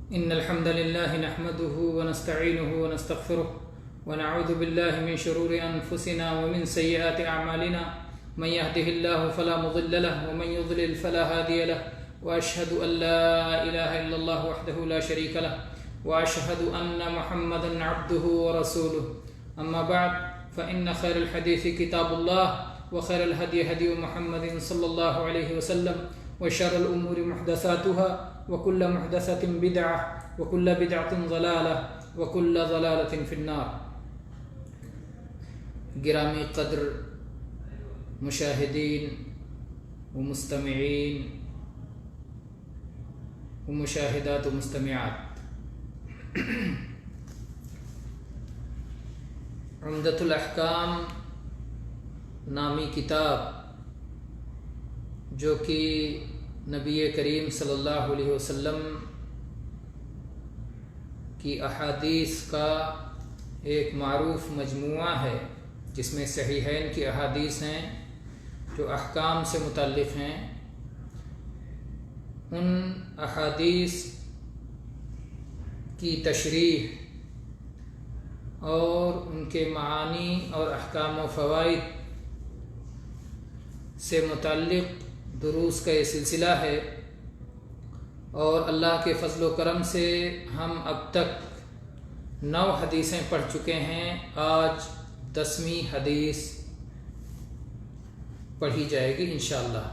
إن الحمد لله نحمده ونستعينه ونستغفره ونعوذ بالله من شرور أنفسنا ومن سيئات أعمالنا من يهده الله فلا مضل له ومن يضلل فلا هادي له وأشهد أن لا إله إلا الله وحده لا شريك له وأشهد أن محمدا عبده ورسوله أما بعد فإن خير الحديث كتاب الله وخير الهدي هدي محمد صلى الله عليه وسلم وشر الأمور محدثاتها وكل محدثة بدعة وكل بدعة ضلالة وكل ضلالة في النار۔ گرامی قدر مشاہدین و مستمعین و مشاہدات و مستمعات، عمدۃ الاحکام نامی کتاب جو کہ نبی کریم صلی اللہ علیہ وسلم کی احادیث کا ایک معروف مجموعہ ہے، جس میں صحیحین کی احادیث ہیں جو احکام سے متعلق ہیں۔ ان احادیث کی تشریح اور ان کے معانی اور احکام و فوائد سے متعلق دروس کا یہ سلسلہ ہے، اور اللہ کے فضل و کرم سے ہم اب تک 9 حدیثیں پڑھ چکے ہیں۔ آج 10ویں حدیث پڑھی جائے گی انشاءاللہ۔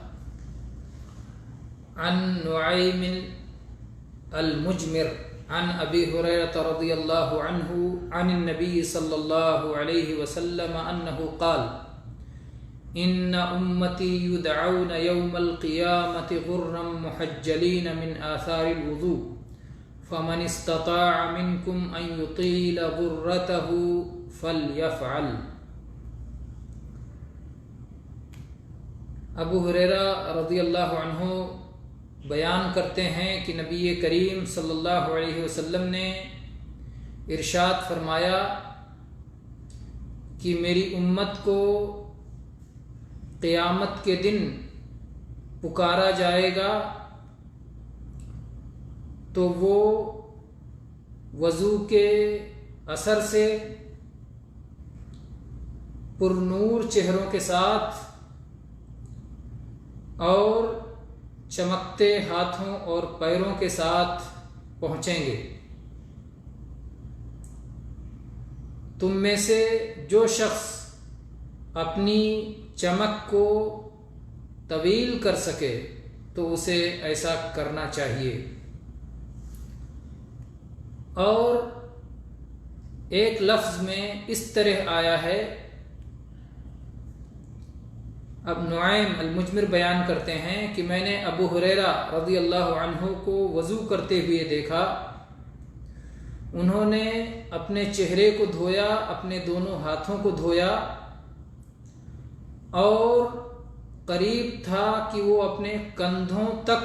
عن نعیم المجمر عن ابی ہریرہ رضی اللہ عنہ عن النبی صلی اللہ علیہ وسلم انہ قال ان امتی یدعون یوم القیامت غرا محجلین من آثار الوضوء فمن استطاع منکم ان یطیل غرته فلیفعل۔ ابو ہریرہ رضی اللہ عنہ بیان کرتے ہیں کہ نبی کریم صلی اللہ علیہ وسلم نے ارشاد فرمایا کہ میری امت کو قیامت کے دن پکارا جائے گا تو وہ وضو کے اثر سے پر نور چہروں کے ساتھ اور چمکتے ہاتھوں اور پیروں کے ساتھ پہنچیں گے۔ تم میں سے جو شخص اپنی چمک کو طویل کر سکے تو اسے ایسا کرنا چاہیے۔ اور ایک لفظ میں اس طرح آیا ہے، اب نعیم المجمر بیان کرتے ہیں کہ میں نے ابو ہریرہ رضی اللہ عنہ کو وضو کرتے ہوئے دیکھا۔ انہوں نے اپنے چہرے کو دھویا، اپنے دونوں ہاتھوں کو دھویا، اور قریب تھا کہ وہ اپنے کندھوں تک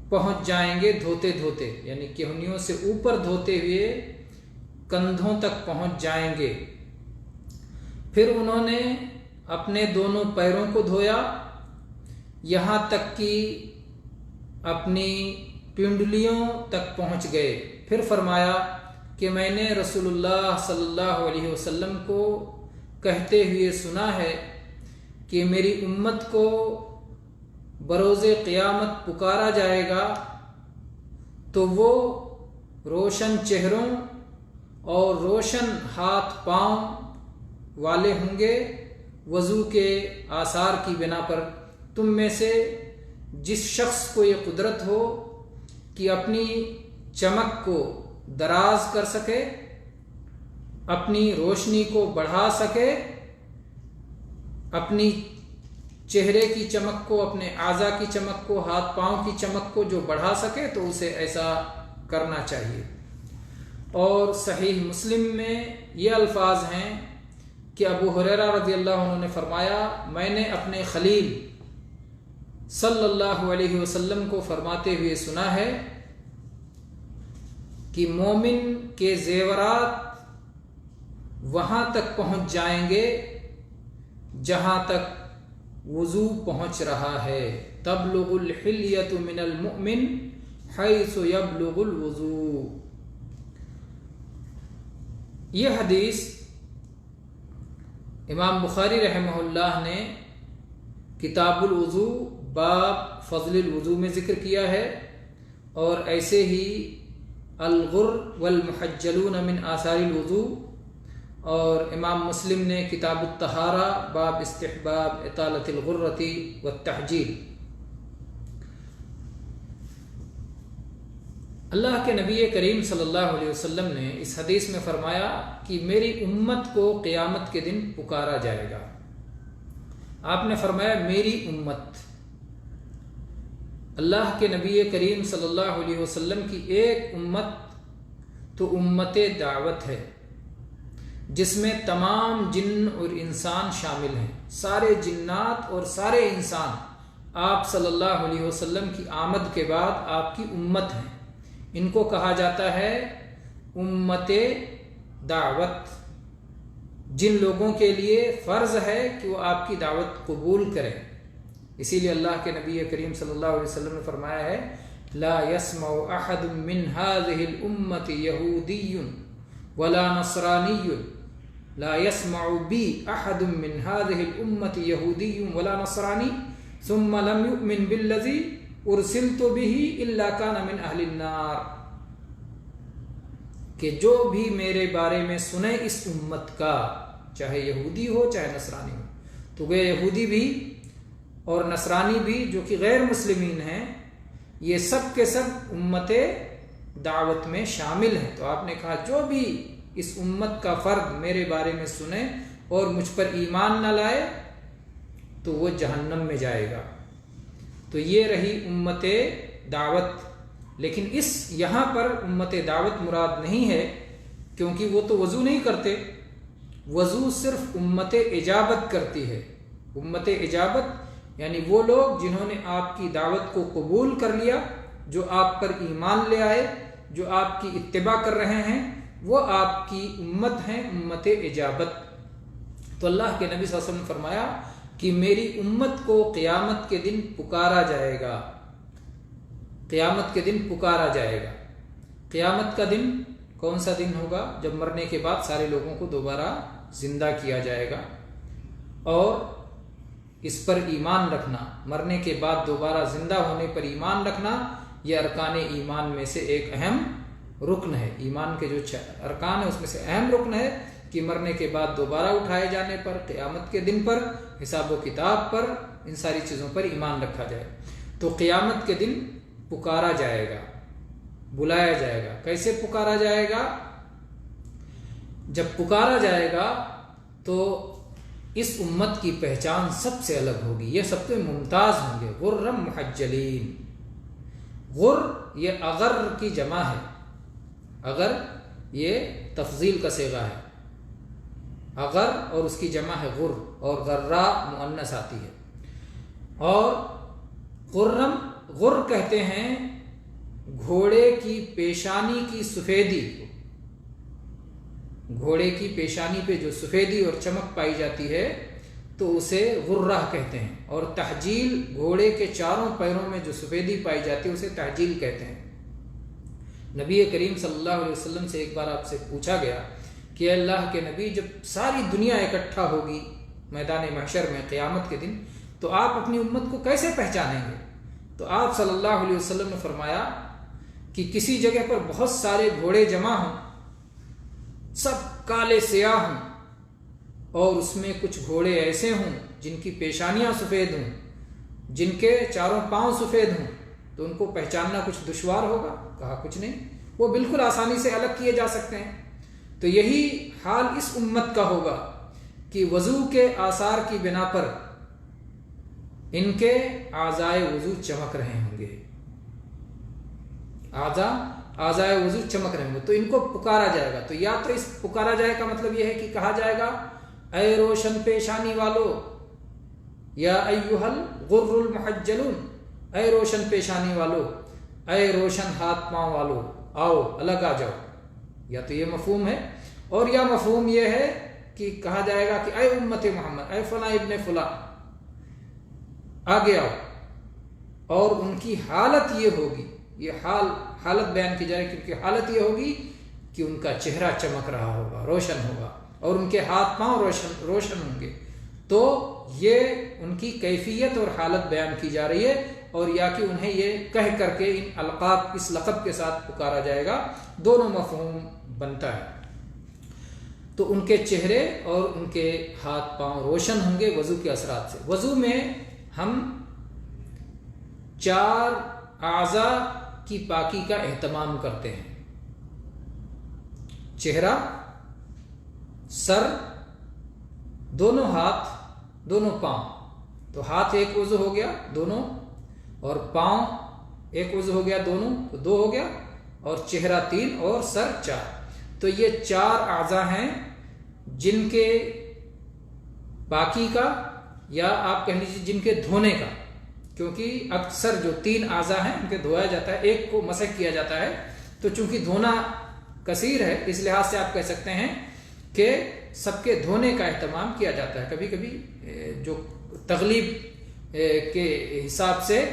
پہنچ جائیں گے دھوتے دھوتے، یعنی کہنیوں سے اوپر دھوتے ہوئے کندھوں تک پہنچ جائیں گے۔ پھر انہوں نے اپنے دونوں پیروں کو دھویا یہاں تک کہ اپنی پنڈلیوں تک پہنچ گئے۔ پھر فرمایا کہ میں نے رسول اللہ صلی اللہ علیہ وسلم کو کہتے ہوئے سنا ہے کہ میری امت کو بروز قیامت پکارا جائے گا تو وہ روشن چہروں اور روشن ہاتھ پاؤں والے ہوں گے وضو کے آثار کی بنا پر۔ تم میں سے جس شخص کو یہ قدرت ہو کہ اپنی چمک کو دراز کر سکے، اپنی روشنی کو بڑھا سکے، اپنی چہرے کی چمک کو، اپنے اعضاء کی چمک کو، ہاتھ پاؤں کی چمک کو جو بڑھا سکے تو اسے ایسا کرنا چاہیے۔ اور صحیح مسلم میں یہ الفاظ ہیں کہ ابو ہریرہ رضی اللہ عنہ نے فرمایا میں نے اپنے خلیل صلی اللہ علیہ وسلم کو فرماتے ہوئے سنا ہے کہ مومن کے زیورات وہاں تک پہنچ جائیں گے جہاں تک وضو پہنچ رہا ہے۔ تبلغ الحلیۃ من المؤمن حيث يبلغ الوضوء. یہ حدیث امام بخاری رحمہ اللہ نے کتاب الوضو باب فضل الوضو میں ذکر کیا ہے، اور ایسے ہی الغر والمحجلون من آثار الوضو، اور امام مسلم نے کتاب الطہارہ باب استحباب اطالۃ الغرۃ والتحجیل. اللہ کے نبی کریم صلی اللہ علیہ وسلم نے اس حدیث میں فرمایا کہ میری امت کو قیامت کے دن پکارا جائے گا. آپ نے فرمایا میری امت. اللہ کے نبی کریم صلی اللہ علیہ وسلم کی ایک امت تو امت دعوت ہے، جس میں تمام جن اور انسان شامل ہیں. سارے جنات اور سارے انسان آپ صلی اللہ علیہ وسلم کی آمد کے بعد آپ کی امت ہیں. ان کو کہا جاتا ہے امت دعوت، جن لوگوں کے لیے فرض ہے کہ وہ آپ کی دعوت قبول کریں. اسی لیے اللہ کے نبی کریم صلی اللہ علیہ وسلم نے فرمایا ہے لا يسمع احد من هذه الامه يهودي ولا نصراني لا يسمع بي احد من هذه الامه يهودي ولا نصراني ثم لم يؤمن بالذي ارسلت به الا كان من اهل النار. کہ جو بھی میرے بارے میں سنے اس امت کا، چاہے یہودی ہو چاہے نصرانی ہو، تو وہ یہودی بھی اور نصرانی بھی جو کہ غیر مسلمین ہیں، یہ سب کے سب امت دعوت میں شامل ہیں. تو آپ نے کہا جو بھی اس امت کا فرد میرے بارے میں سنے اور مجھ پر ایمان نہ لائے تو وہ جہنم میں جائے گا. تو یہ رہی امت دعوت. لیکن یہاں پر امت دعوت مراد نہیں ہے، کیونکہ وہ تو وضو نہیں کرتے. وضو صرف امت اجابت کرتی ہے. امت اجابت یعنی وہ لوگ جنہوں نے آپ کی دعوت کو قبول کر لیا، جو آپ پر ایمان لے آئے، جو آپ کی اتباع کر رہے ہیں، وہ آپ کی امت ہیں، امت اجابت. تو اللہ کے نبی صلی اللہ علیہ وسلم نے فرمایا کہ میری امت کو قیامت کے دن پکارا جائے گا. قیامت کے دن پکارا جائے گا. قیامت کا دن کون سا دن ہوگا؟ جب مرنے کے بعد سارے لوگوں کو دوبارہ زندہ کیا جائے گا. اور اس پر ایمان رکھنا، مرنے کے بعد دوبارہ زندہ ہونے پر ایمان رکھنا، یہ ارکان ایمان میں سے ایک اہم رکن ہے. ایمان کے جو ارکان ہیں اس میں سے اہم رکن ہے کہ مرنے کے بعد دوبارہ اٹھائے جانے پر، قیامت کے دن پر، حساب و کتاب پر، ان ساری چیزوں پر ایمان رکھا جائے. تو قیامت کے دن پکارا جائے گا، بلایا جائے گا. کیسے پکارا جائے گا؟ جب پکارا جائے گا تو اس امت کی پہچان سب سے الگ ہوگی. یہ سب سے ممتاز ہوں گے. غرم محجلین. غر یہ اغر کی جمع ہے. اغر یہ تفضیل کا صیغہ ہے. اغر اور اس کی جمع ہے غر، اور غرا مؤنث آتی ہے. اور غرم، غر کہتے ہیں گھوڑے کی پیشانی کی سفیدی. گھوڑے کی پیشانی پہ جو سفیدی اور چمک پائی جاتی ہے تو اسے غرہ کہتے ہیں. اور تحجیل، گھوڑے کے چاروں پیروں میں جو سفیدی پائی جاتی ہے اسے تحجیل کہتے ہیں. نبی کریم صلی اللہ علیہ وسلم سے ایک بار آپ سے پوچھا گیا کہ اللہ کے نبی، جب ساری دنیا اکٹھا ہوگی میدان محشر میں قیامت کے دن تو آپ اپنی امت کو کیسے پہچانیں گے؟ تو آپ صلی اللہ علیہ وسلم نے فرمایا کہ کسی جگہ پر بہت سارے گھوڑے جمع ہوں، سب کالے سیاہ ہوں، اور اس میں کچھ گھوڑے ایسے ہوں جن کی پیشانیاں سفید ہوں، جن کے چاروں پاؤں سفید ہوں، تو ان کو پہچاننا کچھ دشوار ہوگا؟ کہا کچھ نہیں، وہ بالکل آسانی سے الگ کیے جا سکتے ہیں. تو یہی حال اس امت کا ہوگا کہ وضو کے آثار کی بنا پر ان کے اعضائے وضو چمک رہے ہوں گے. اعضائے وضو چمک رہے ہوں گے تو ان کو پکارا جائے گا. تو یا تو اس پکارا جائے کا مطلب یہ ہے کہ کہا جائے گا اے روشن پیشانی والو، یا ایھا الغر المحجلون، اے روشن پیشانی والو، اے روشن ہاتھ پاؤں والو، آؤ الگ آ جاؤ. یا تو یہ مفہوم ہے، اور یا مفہوم یہ ہے کہ کہا جائے گا کہ اے امت محمد، اے فلاں ابن فلاں، آگے آؤ. اور ان کی حالت یہ ہوگی، یہ حالت بیان کی جائے، کیونکہ حالت یہ ہوگی کہ ان کا چہرہ چمک رہا ہوگا، روشن ہوگا، اور ان کے ہاتھ پاؤں روشن ہوں گے. تو یہ ان کی کیفیت اور حالت بیان کی جا رہی ہے، اور یا کہ انہیں یہ کہہ کر کے ان القاب، اس لقب کے ساتھ پکارا جائے گا، دونوں مفہوم بنتا ہے. تو ان کے چہرے اور ان کے ہاتھ پاؤں روشن ہوں گے وضو کے اثرات سے. وضو میں ہم 4 اعضاء کی پاکی کا اہتمام کرتے ہیں: چہرہ، سر، دونوں ہاتھ، دونوں پاؤں. تو ہاتھ ایک عضو ہو گیا دونوں، اور پاؤں ایک عضو ہو گیا دونوں، تو 2 ہو گیا، اور چہرہ 3 اور سر 4. تو یہ 4 اعضاء ہیں جن کے پاکی کا، یا آپ کہہ لیجیے جن کے دھونے کا، کیونکہ اکثر جو 3 اعضاء ہیں ان کے دھویا جاتا ہے، ایک کو مسح کیا جاتا ہے. تو چونکہ دھونا کثیر ہے، اس لحاظ سے آپ کہہ سکتے ہیں کہ سب کے دھونے کا اہتمام کیا جاتا ہے. کبھی کبھی جو تغلیب کے حساب سے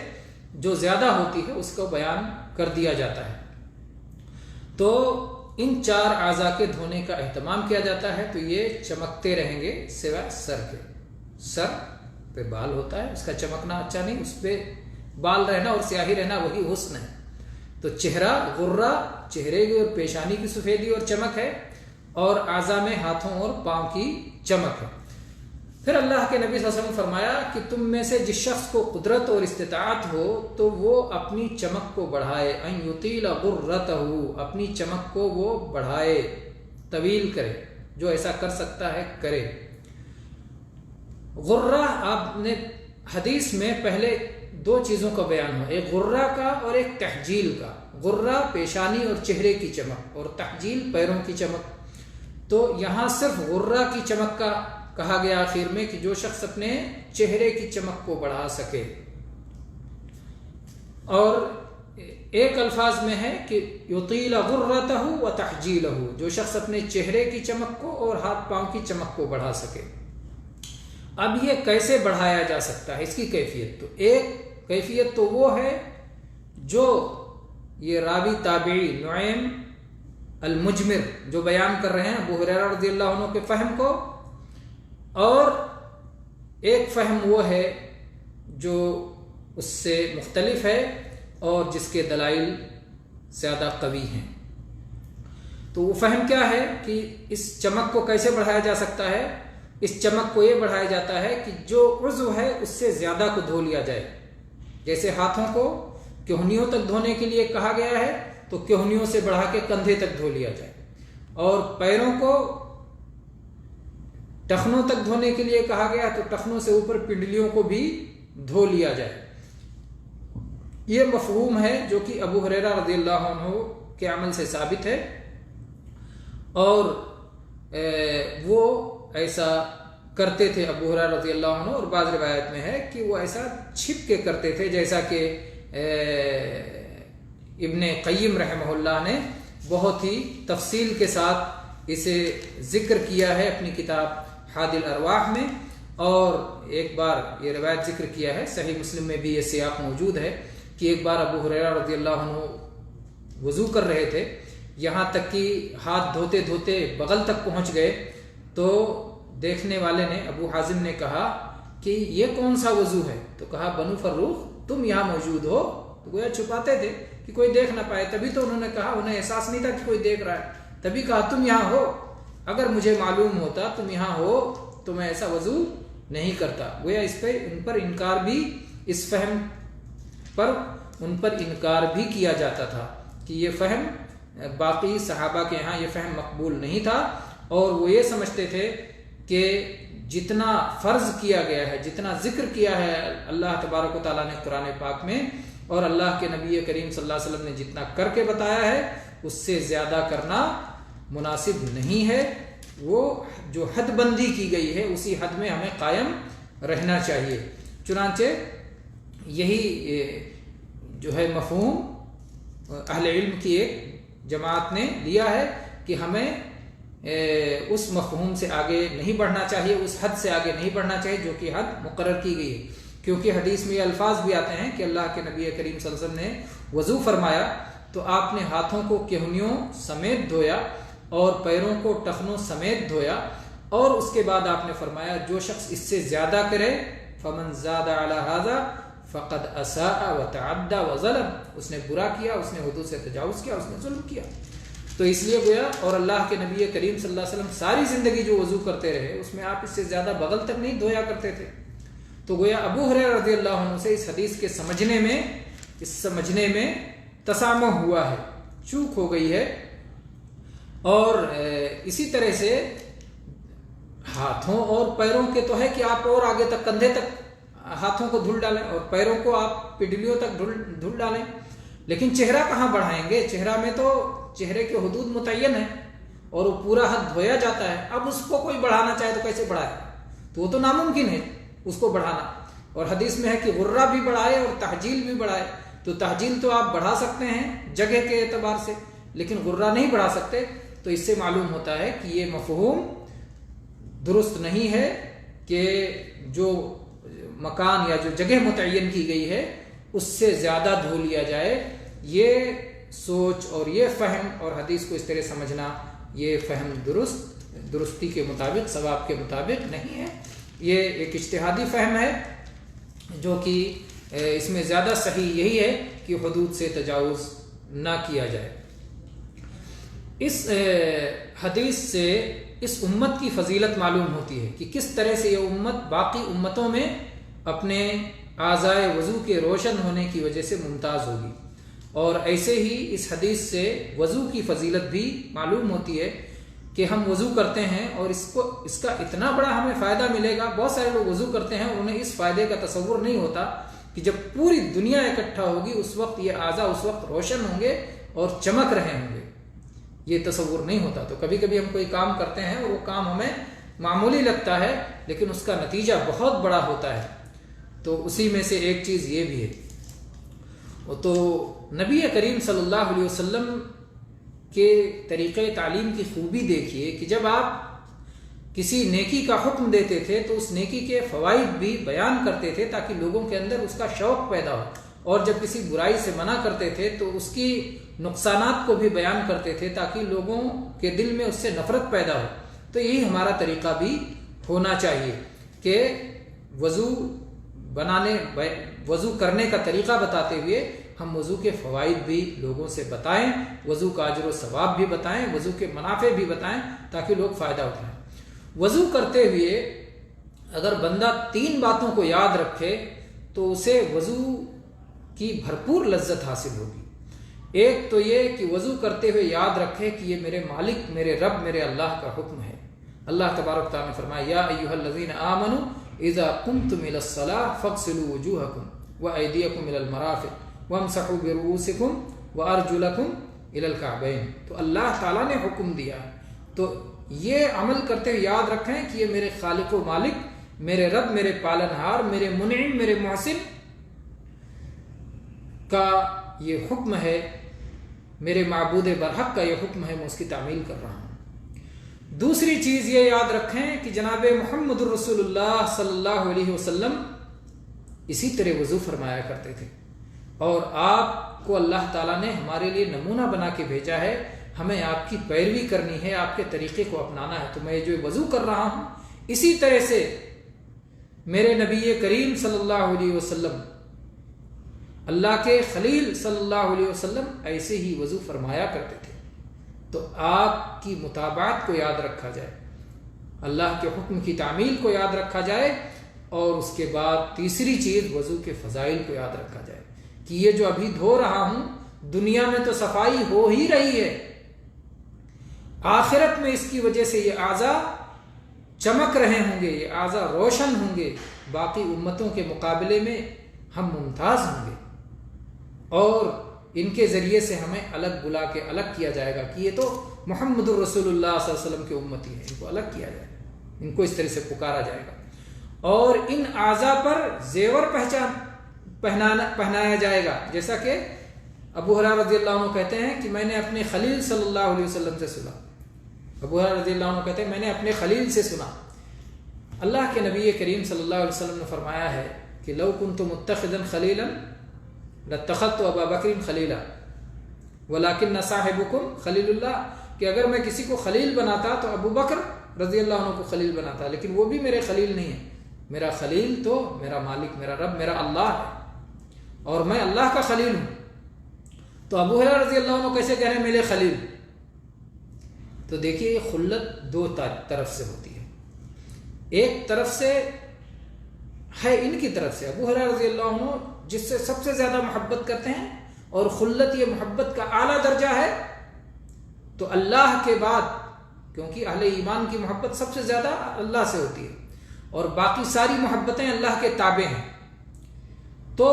جو زیادہ ہوتی ہے اس کو بیان کر دیا جاتا ہے. تو ان 4 اعضاء کے دھونے کا اہتمام کیا جاتا ہے. تو یہ چمکتے رہیں گے سوائے سر کے. سر پہ بال ہوتا ہے، اس کا چمکنا اچھا نہیں، اس پہ بال رہنا اور سیاہی رہنا وہی حسن ہے. تو چہرہ، غرہ، چہرے کی اور پیشانی کی سفیدی اور چمک ہے، اور اعضاء میں ہاتھوں اور پاؤں کی چمک ہے. پھر اللہ کے نبی صلی اللہ علیہ وسلم فرمایا کہ تم میں سے جس شخص کو قدرت اور استطاعت ہو تو وہ اپنی چمک کو بڑھائے. ان یطیل غرتہ، اپنی چمک کو وہ بڑھائے، طویل کرے، جو ایسا کر سکتا ہے کرے. غرہ، آپ نے حدیث میں پہلے 2 چیزوں کا بیان ہوا، ایک غرہ کا اور ایک تحجیل کا. غرہ پیشانی اور چہرے کی چمک، اور تحجیل پیروں کی چمک. تو یہاں صرف غرہ کی چمک کا کہا گیا آخر میں کہ جو شخص اپنے چہرے کی چمک کو بڑھا سکے. اور ایک الفاظ میں ہے کہ یطیل غرتہ و تحجیلہ، جو شخص اپنے چہرے کی چمک کو اور ہاتھ پاؤں کی چمک کو بڑھا سکے. اب یہ کیسے بڑھایا جا سکتا ہے، اس کی کیفیت. تو ایک کیفیت تو وہ ہے جو یہ راوی تابعی نعیم المجمر جو بیان کر رہے ہیں ابو ہریرہ رضی اللہ عنہ کے فہم کو، اور ایک فہم وہ ہے جو اس سے مختلف ہے اور جس کے دلائل زیادہ قوی ہیں. تو وہ فہم کیا ہے کہ اس چمک کو کیسے بڑھایا جا سکتا ہے. اس چمک کو یہ بڑھایا جاتا ہے کہ جو عضو ہے اس سے زیادہ کو دھو لیا جائے. جیسے ہاتھوں کو کہنیوں تک دھونے کے لیے کہا گیا ہے تو کہنیوں سے بڑھا کے کندھے تک دھو لیا جائے، اور پیروں کو ٹخنوں تک دھونے کے لیے کہا گیا تو ٹخنوں سے اوپر پنڈلیوں کو بھی دھو لیا جائے. یہ مفہوم ہے جو کہ ابو ہریرہ رضی اللہ عنہ کے عمل سے ثابت ہے، اور وہ ایسا کرتے تھے ابو ہریرہ رضی اللہ عنہ. اور بعض روایت میں ہے کہ وہ ایسا چھپ کے کرتے تھے، جیسا کہ ابن قیم رحمہ اللہ نے بہت ہی تفصیل کے ساتھ اسے ذکر کیا ہے اپنی کتاب حادی الارواح میں. اور ایک بار یہ روایت ذکر کیا ہے، صحیح مسلم میں بھی یہ سیاق موجود ہے کہ ایک بار ابو ہریرہ رضی اللہ عنہ وضو کر رہے تھے، یہاں تک کہ ہاتھ دھوتے دھوتے بغل تک پہنچ گئے. تو دیکھنے والے نے، ابو حازم نے کہا کہ یہ کون سا وضو ہے؟ تو کہا بنو فروخ تم یہاں موجود ہو. تو گویا چھپاتے تھے کہ کوئی دیکھ نہ پائے. تبھی تو انہوں نے کہا، انہیں احساس نہیں تھا کہ کوئی دیکھ رہا ہے، تبھی کہا تم یہاں ہو، اگر مجھے معلوم ہوتا تم یہاں ہو تو میں ایسا وضو نہیں کرتا. گویا اس پہ ان پر انکار بھی، اس فہم پر ان پر انکار بھی کیا جاتا تھا کہ یہ فہم باقی صحابہ کے یہاں یہ فہم مقبول نہیں تھا، اور وہ یہ سمجھتے تھے کہ جتنا فرض کیا گیا ہے، جتنا ذکر کیا ہے اللہ تبارک و تعالیٰ نے قرآن پاک میں، اور اللہ کے نبی کریم صلی اللہ علیہ وسلم نے جتنا کر کے بتایا ہے اس سے زیادہ کرنا مناسب نہیں ہے. وہ جو حد بندی کی گئی ہے اسی حد میں ہمیں قائم رہنا چاہیے. چنانچہ یہی جو ہے مفہوم اہل علم کی ایک جماعت نے لیا ہے کہ ہمیں اس مفہوم سے آگے نہیں بڑھنا چاہیے، اس حد سے آگے نہیں بڑھنا چاہیے جو کہ حد مقرر کی گئی ہے. کیونکہ حدیث میں یہ الفاظ بھی آتے ہیں کہ اللہ کے نبی کریم صلی اللہ علیہ وسلم نے وضو فرمایا تو آپ نے ہاتھوں کو کہنیوں سمیت دھویا اور پیروں کو ٹخنوں سمیت دھویا، اور اس کے بعد آپ نے فرمایا جو شخص اس سے زیادہ کرے فمن زاد علی ھذا فقد اساء وتعدى وظلم، اس نے برا کیا، اس نے حدود سے تجاوز کیا، اس نے ظلم کیا۔ تو اس لیے گویا، اور اللہ کے نبی کریم صلی اللہ علیہ وسلم ساری زندگی جو وضو کرتے رہے اس میں آپ اس سے زیادہ بغل تک نہیں دھویا کرتے تھے۔ تو گویا ابو ہریرہ رضی اللہ عنہ سے اس حدیث کے سمجھنے میں تسامح ہوا ہے، چوک ہو گئی ہے۔ اور اسی طرح سے ہاتھوں اور پیروں کے تو ہے کہ آپ اور آگے تک کندھے تک ہاتھوں کو دھل ڈالیں اور پیروں کو آپ پڈلیوں تک دھل ڈالیں، لیکن چہرہ کہاں بڑھائیں گے؟ چہرہ میں تو چہرے کے حدود متعین ہیں اور وہ پورا ہاتھ دھویا جاتا ہے، اب اس کو کوئی بڑھانا چاہے تو کیسے بڑھائے؟ تو وہ تو ناممکن ہے اس کو بڑھانا۔ اور حدیث میں ہے کہ غرہ بھی بڑھائے اور تحجیل بھی بڑھائے، تو تحجیل تو آپ بڑھا سکتے ہیں جگہ کے اعتبار سے، لیکن غرہ نہیں بڑھا سکتے۔ تو اس سے معلوم ہوتا ہے کہ یہ مفہوم درست نہیں ہے کہ جو مکان یا جو جگہ متعین کی گئی ہے اس سے زیادہ دھو لیا جائے۔ یہ سوچ اور یہ فہم اور حدیث کو اس طرح سمجھنا، یہ فہم درستی کے مطابق، ثواب کے مطابق نہیں ہے۔ یہ ایک اجتہادی فہم ہے جو کہ اس میں زیادہ صحیح یہی ہے کہ حدود سے تجاوز نہ کیا جائے۔ اس حدیث سے اس امت کی فضیلت معلوم ہوتی ہے کہ کس طرح سے یہ امت باقی امتوں میں اپنے اعضائے وضو کے روشن ہونے کی وجہ سے ممتاز ہوگی، اور ایسے ہی اس حدیث سے وضو کی فضیلت بھی معلوم ہوتی ہے کہ ہم وضو کرتے ہیں اور اس کا اتنا بڑا ہمیں فائدہ ملے گا۔ بہت سارے لوگ وضو کرتے ہیں، انہیں اس فائدے کا تصور نہیں ہوتا کہ جب پوری دنیا اکٹھا ہوگی اس وقت یہ اعضاء اس وقت روشن ہوں گے اور چمک رہے ہوں گے، یہ تصور نہیں ہوتا۔ تو کبھی کبھی ہم کوئی کام کرتے ہیں اور وہ کام ہمیں معمولی لگتا ہے لیکن اس کا نتیجہ بہت بڑا ہوتا ہے، تو اسی میں سے ایک چیز یہ بھی ہے۔ تو نبی کریم صلی اللہ علیہ وسلم کے طریقۂ تعلیم کی خوبی دیکھیے کہ جب آپ کسی نیکی کا حکم دیتے تھے تو اس نیکی کے فوائد بھی بیان کرتے تھے تاکہ لوگوں کے اندر اس کا شوق پیدا ہو، اور جب کسی برائی سے منع کرتے تھے تو اس کی نقصانات کو بھی بیان کرتے تھے تاکہ لوگوں کے دل میں اس سے نفرت پیدا ہو۔ تو یہی ہمارا طریقہ بھی ہونا چاہیے کہ وضو کرنے کا طریقہ بتاتے ہوئے ہم وضو کے فوائد بھی لوگوں سے بتائیں، وضو کا اجر و ثواب بھی بتائیں، وضو کے منافع بھی بتائیں تاکہ لوگ فائدہ اٹھائیں۔ وضو کرتے ہوئے اگر بندہ 3 باتوں کو یاد رکھے تو اسے وضو کی بھرپور لذت حاصل ہوگی۔ ایک تو یہ کہ وضو کرتے ہوئے یاد رکھے کہ یہ میرے مالک، میرے رب، میرے اللہ کا حکم ہے۔ اللہ تبارک تعالیٰ نے فرمایا یا ایھا الذین آمنوا اذا قمتم الى الصلاة فاغسلوا وجوہکم وایدیکم الى المرافق وامسحوا برؤوسکم وارجلکم الى الکعبین۔ تو اللہ تعالیٰ نے حکم دیا ہے، تو یہ عمل کرتے ہوئے یاد رکھیں کہ یہ میرے خالق و مالک، میرے رب، میرے پالنہار، میرے منعم، میرے محسن کا یہ حکم ہے، میرے معبود برحق کا یہ حکم ہے، میں اس کی تعمیل کر رہا ہوں۔ دوسری چیز یہ یاد رکھیں کہ جناب محمد الرسول اللہ صلی اللہ علیہ وسلم اسی طرح وضو فرمایا کرتے تھے، اور آپ کو اللہ تعالیٰ نے ہمارے لیے نمونہ بنا کے بھیجا ہے، ہمیں آپ کی پیروی کرنی ہے، آپ کے طریقے کو اپنانا ہے۔ تو میں جو وضو کر رہا ہوں اسی طرح سے میرے نبی کریم صلی اللہ علیہ وسلم، اللہ کے خلیل صلی اللہ علیہ وسلم ایسے ہی وضو فرمایا کرتے تھے۔ تو آپ کی متابعت کو یاد رکھا جائے، اللہ کے حکم کی تعمیل کو یاد رکھا جائے، اور اس کے بعد تیسری چیز وضو کے فضائل کو یاد رکھا جائے کہ یہ جو ابھی دھو رہا ہوں دنیا میں تو صفائی ہو ہی رہی ہے، آخرت میں اس کی وجہ سے یہ اعضاء چمک رہے ہوں گے، یہ اعضاء روشن ہوں گے، باقی امتوں کے مقابلے میں ہم ممتاز ہوں گے، اور ان کے ذریعے سے ہمیں الگ بلا کے الگ کیا جائے گا کہ یہ تو محمد الرسول اللہ صلی اللہ علیہ وسلم کی امتی ہے، ان کو الگ کیا جائے گا، ان کو اس طرح سے پکارا جائے گا، اور ان اعضاء پر زیور پہنایا جائے گا، جیسا کہ ابو ہریرہ رضی اللہ عنہ کہتے ہیں کہ میں نے اپنے خلیل صلی اللہ علیہ وسلم سے سنا، ابو ہریرہ رضی اللہ عنہ کہتے ہیں میں نے اپنے خلیل سے سنا، اللہ کے نبی کریم صلی اللہ علیہ وسلم نے فرمایا ہے کہ لو کنت متخذا خلیلا لاتخذت ابا بکر خلیلا ولکن صاحبکم خلیل اللہ، کہ اگر میں کسی کو خلیل بناتا تو ابو بکر رضی اللہ عنہ کو خلیل بناتا، لیکن وہ بھی میرے خلیل نہیں ہے. میرا خلیل تو میرا مالک، میرا رب، میرا اللہ ہے، اور میں اللہ کا خلیل ہوں. تو ابو ہریرہ رضی اللہ عنہ کیسے کہہ رہے ہیں میرے خلیل؟ تو دیکھیے یہ خلت دو طرف سے ہوتی ہے. ایک طرف سے ہے ان کی طرف سے، ابو ہریرہ رضی اللہ عنہ جس سے سب سے زیادہ محبت کرتے ہیں، اور خلت یہ محبت کا اعلیٰ درجہ ہے. تو اللہ کے بعد، کیونکہ اہل ایمان کی محبت سب سے زیادہ اللہ سے ہوتی ہے، اور باقی ساری محبتیں اللہ کے تابع ہیں. تو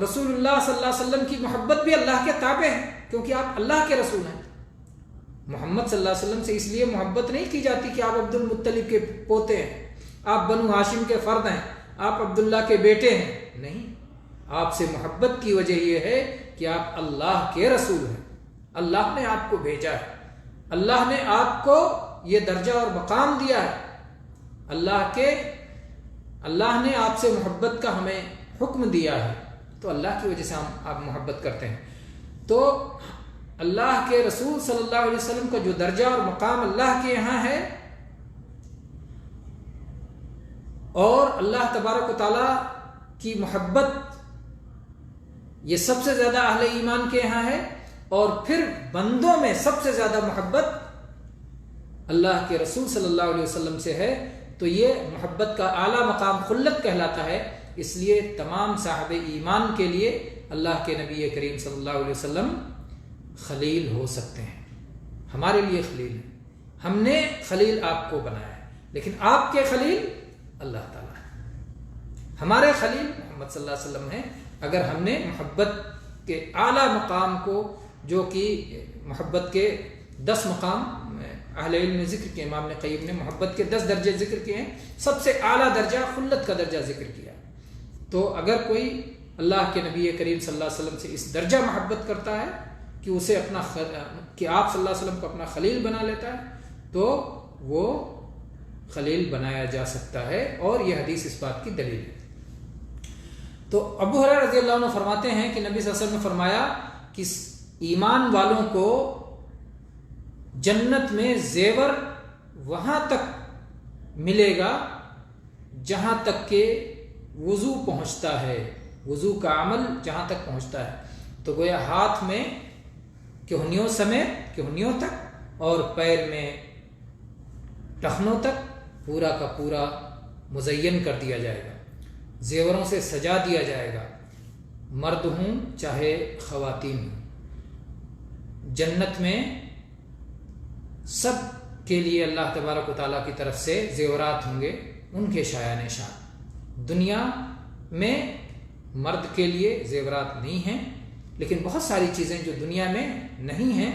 رسول اللہ صلی اللہ علیہ وسلم کی محبت بھی اللہ کے تابع ہے، کیونکہ آپ اللہ کے رسول ہیں. محمد صلی اللہ علیہ وسلم سے اس لیے محبت نہیں کی جاتی کہ آپ عبد المطلب کے پوتے ہیں، آپ بنو ہاشم کے فرد ہیں، آپ عبداللہ کے بیٹے ہیں. نہیں، آپ سے محبت کی وجہ یہ ہے کہ آپ اللہ کے رسول ہیں. اللہ نے آپ کو بھیجا ہے، اللہ نے آپ کو یہ درجہ اور مقام دیا ہے. اللہ نے آپ سے محبت کا ہمیں حکم دیا ہے، تو اللہ کی وجہ سے ہم آپ محبت کرتے ہیں. تو اللہ کے رسول صلی اللہ علیہ وسلم کا جو درجہ اور مقام اللہ کے یہاں ہے، اور اللہ تبارک و تعالیٰ کی محبت یہ سب سے زیادہ اہل ایمان کے یہاں ہے. اور پھر بندوں میں سب سے زیادہ محبت اللہ کے رسول صلی اللہ علیہ وسلم سے ہے. تو یہ محبت کا اعلیٰ مقام خلت کہلاتا ہے. اس لیے تمام صاحب ایمان کے لیے اللہ کے نبی کریم صلی اللہ علیہ وسلم خلیل ہو سکتے ہیں. ہمارے لیے خلیل ہیں، ہم نے خلیل آپ کو بنایا ہے، لیکن آپ کے خلیل اللہ تعالیٰ ہے. ہمارے خلیل محمد صلی اللہ علیہ وسلم ہیں. اگر ہم نے محبت کے اعلیٰ مقام کو، جو کہ محبت کے 10 مقام اہل علم نے ذکر کیے، امام قیم نے محبت کے 10 درجے ذکر کیے ہیں، سب سے اعلیٰ درجہ خلت کا درجہ ذکر کیا. تو اگر کوئی اللہ کے نبی کریم صلی اللہ علیہ وسلم سے اس درجہ محبت کرتا ہے کہ اسے اپنا کہ آپ صلی اللہ علیہ وسلم کو اپنا خلیل بنا لیتا ہے، تو وہ خلیل بنایا جا سکتا ہے، اور یہ حدیث اس بات کی دلیل ہے. تو ابو ہریرہ رضی اللہ عنہ فرماتے ہیں کہ نبی صلی اللہ علیہ وسلم نے فرمایا کہ ایمان والوں کو جنت میں زیور وہاں تک ملے گا جہاں تک کہ وضو پہنچتا ہے، وضو کا عمل جہاں تک پہنچتا ہے. تو گویا ہاتھ میں کہنیوں سمیت، کہنیوں تک، اور پیر میں ٹخنوں تک پورا کا پورا مزین کر دیا جائے گا، زیوروں سے سجا دیا جائے گا، مرد ہوں چاہے خواتین ہوں. جنت میں سب کے لیے اللہ تبارک و تعالیٰ کی طرف سے زیورات ہوں گے، ان کے شایان شان. دنیا میں مرد کے لیے زیورات نہیں ہیں، لیکن بہت ساری چیزیں جو دنیا میں نہیں ہیں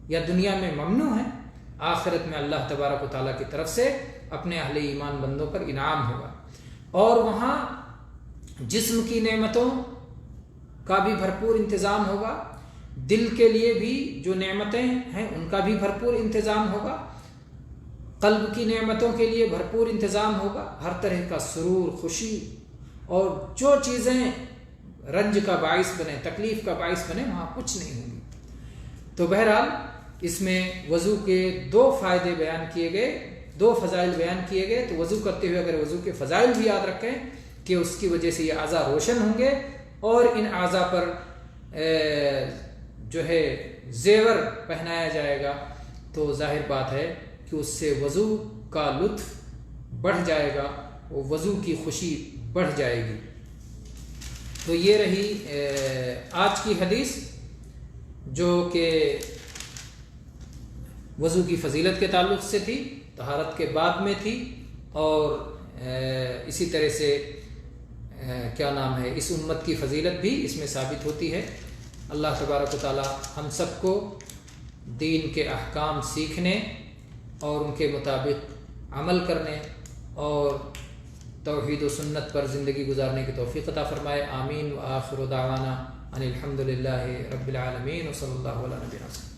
یا دنیا میں ممنوع ہیں، آخرت میں اللہ تبارک و تعالیٰ کی طرف سے اپنے اہل ایمان بندوں پر انعام ہوگا. اور وہاں جسم کی نعمتوں کا بھی بھرپور انتظام ہوگا، دل کے لیے بھی جو نعمتیں ہیں ان کا بھی بھرپور انتظام ہوگا، قلب کی نعمتوں کے لیے بھرپور انتظام ہوگا. ہر طرح کا سرور، خوشی، اور جو چیزیں رنج کا باعث بنے، تکلیف کا باعث بنے، وہاں کچھ نہیں ہوں گی. تو بہرحال اس میں وضو کے 2 فائدے بیان کیے گئے، 2 فضائل بیان کیے گئے. تو وضو کرتے ہوئے اگر وضو کے فضائل بھی یاد رکھیں کہ اس کی وجہ سے یہ اعضاء روشن ہوں گے، اور ان اعضاء پر جو ہے زیور پہنایا جائے گا، تو ظاہر بات ہے کہ اس سے وضو کا لطف بڑھ جائے گا، وہ وضو کی خوشی بڑھ جائے گی. تو یہ رہی آج کی حدیث، جو کہ وضو کی فضیلت کے تعلق سے تھی، طہارت کے بعد میں تھی، اور اسی طرح سے کیا نام ہے، اس امت کی فضیلت بھی اس میں ثابت ہوتی ہے. اللہ تبارک و تعالی ہم سب کو دین کے احکام سیکھنے اور ان کے مطابق عمل کرنے اور توحید و سنت پر زندگی گزارنے کی توفیق عطا فرمائے. آمین. وآخر دعوانا ان الحمد للہ رب العالمین، وصلی اللہ علیہ وسلم.